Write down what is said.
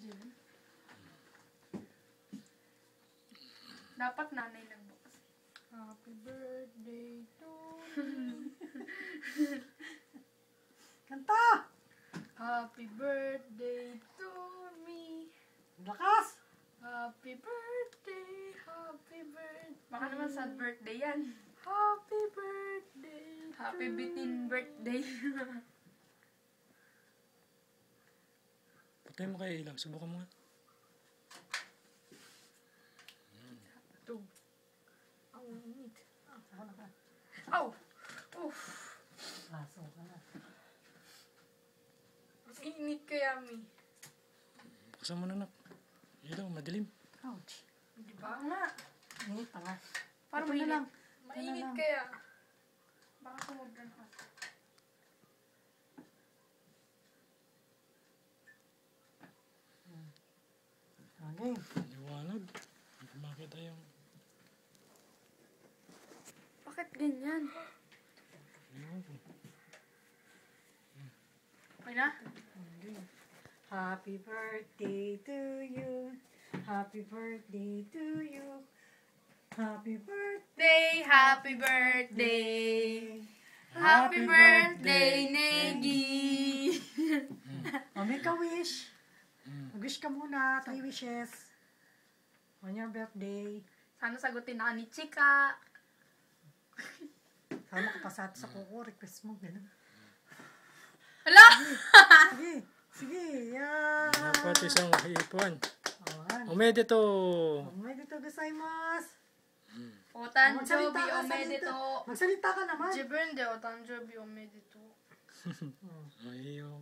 yun. Dapat nanay lang bukas. Happy birthday to me. Kanta! Happy birthday to me. Lakas! Happy birthday, happy birthday. Baka naman sad birthday yan. Happy birthday. Happy bitin birthday. Patay mo kaya ilaw. Subukan mo nga. Ito. Ang init. Saan ka? Aw! Uff! Laso ka na. Mas init kaya, Mi. Buksan mo na, nak. Ilaw, madilim. Ouch. Di ba nga? Init pa nga. Parang Ito na mainit. lang. Mainit lang. kaya. Baka sumobran hot. Okay. Liwanag. Hindi ko makita yung... Bakit ganyan? Ewan ko. Okay na? Happy birthday to you. Happy birthday to you. Happy birthday. Happy birthday! Happy birthday, Negi! Oh, make a wish. Mag-wish ka muna. 3 wishes. On your birthday. Sana sagutin na ni Chika. Sana kapasat sa kuko. Request mo. Ganun. Hala! Sige. Sige. Yan. Dapat isang hipon. Awan. Omedito! Omedetou gozaimasu. Otanjobi Magsalita ka, omedeto. Magsalita ka naman. Jibun de otanjobi omedeto. Ayaw.